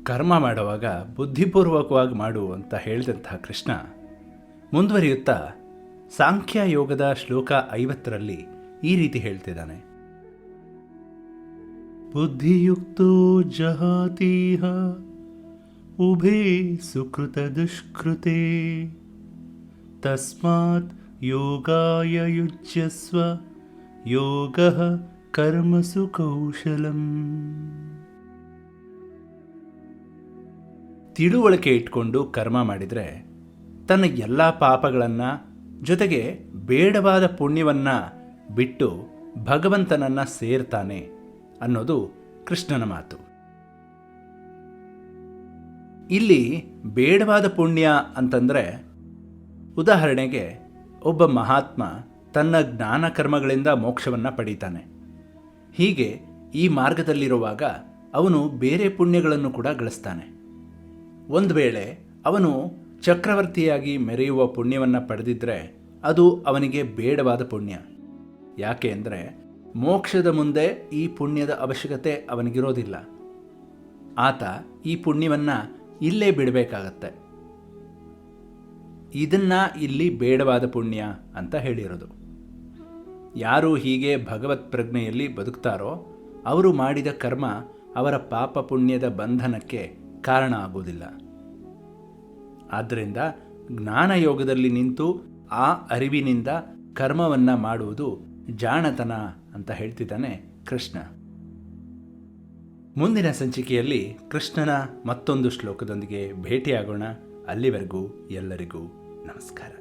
ಕರ್ಮ ಮಾಡುವಾಗ ಬುದ್ಧಿಪೂರ್ವಕವಾಗಿ ಮಾಡು ಅಂತ ಹೇಳಿದಂತಹ ಕೃಷ್ಣ ಮುಂದುವರಿಯುತ್ತಾ ಸಾಂಖ್ಯ ಯೋಗದ ಶ್ಲೋಕ 50ರಲ್ಲಿ ಈ ರೀತಿ ಹೇಳ್ತಿದ್ದಾನೆ. ಬುದ್ಧಿಯುಕ್ತೋ ಜಹಾತೀಹ ಉಭೇ ಸುಕೃತ ದುಷ್ಕೃತೆ ತಸ್ಮಾತ್ ಯೋಗಾಯ ಯುಜ್ಯಸ್ವ ಯೋಗಃ ಕರ್ಮಸು ಕೌಶಲಂ. ತಿಳುವಳಿಕೆ ಇಟ್ಕೊಂಡು ಕರ್ಮ ಮಾಡಿದರೆ ತನ್ನ ಎಲ್ಲ ಪಾಪಗಳನ್ನು ಜೊತೆಗೆ ಬೇಡವಾದ ಪುಣ್ಯವನ್ನು ಬಿಟ್ಟು ಭಗವಂತನನ್ನು ಸೇರ್ತಾನೆ ಅನ್ನೋದು ಕೃಷ್ಣನ ಮಾತು. ಇಲ್ಲಿ ಬೇಡವಾದ ಪುಣ್ಯ ಅಂತಂದರೆ, ಉದಾಹರಣೆಗೆ ಒಬ್ಬ ಮಹಾತ್ಮ ತನ್ನ ಜ್ಞಾನ ಕರ್ಮಗಳಿಂದ ಮೋಕ್ಷವನ್ನು ಪಡೀತಾನೆ. ಹೀಗೆ ಈ ಮಾರ್ಗದಲ್ಲಿರುವಾಗ ಅವನು ಬೇರೆ ಪುಣ್ಯಗಳನ್ನು ಕೂಡ ಗಳಿಸ್ತಾನೆ. ಒಂದು ವೇಳೆ ಅವನು ಚಕ್ರವರ್ತಿಯಾಗಿ ಮೆರೆಯುವ ಪುಣ್ಯವನ್ನು ಪಡೆದಿದ್ದರೆ ಅದು ಅವನಿಗೆ ಬೇಡವಾದ ಪುಣ್ಯ. ಯಾಕೆ ಅಂದರೆ ಮೋಕ್ಷದ ಮುಂದೆ ಈ ಪುಣ್ಯದ ಅವಶ್ಯಕತೆ ಅವನಿಗಿರೋದಿಲ್ಲ. ಆತ ಈ ಪುಣ್ಯವನ್ನು ಇಲ್ಲೇ ಬಿಡಬೇಕಾಗತ್ತೆ. ಇದನ್ನು ಇಲ್ಲಿ ಬೇಡವಾದ ಪುಣ್ಯ ಅಂತ ಹೇಳಿರೋದು. ಯಾರು ಹೀಗೆ ಭಗವತ್ ಪ್ರಜ್ಞೆಯಲ್ಲಿ ಬದುಕ್ತಾರೋ ಅವರು ಮಾಡಿದ ಕರ್ಮ ಅವರ ಪಾಪ ಪುಣ್ಯದ ಬಂಧನಕ್ಕೆ ಕಾರಣ ಆಗುವುದಿಲ್ಲ. ಆದ್ದರಿಂದ ಜ್ಞಾನಯೋಗದಲ್ಲಿ ನಿಂತು ಆ ಅರಿವಿನಿಂದ ಕರ್ಮವನ್ನು ಮಾಡುವುದು ಜಾಣತನ ಅಂತ ಹೇಳ್ತಿದ್ದಾನೆ ಕೃಷ್ಣ. ಮುಂದಿನ ಸಂಚಿಕೆಯಲ್ಲಿ ಕೃಷ್ಣನ ಮತ್ತೊಂದು ಶ್ಲೋಕದೊಂದಿಗೆ ಭೇಟಿಯಾಗೋಣ. ಅಲ್ಲಿವರೆಗೂ ಎಲ್ಲರಿಗೂ ನಮಸ್ಕಾರ.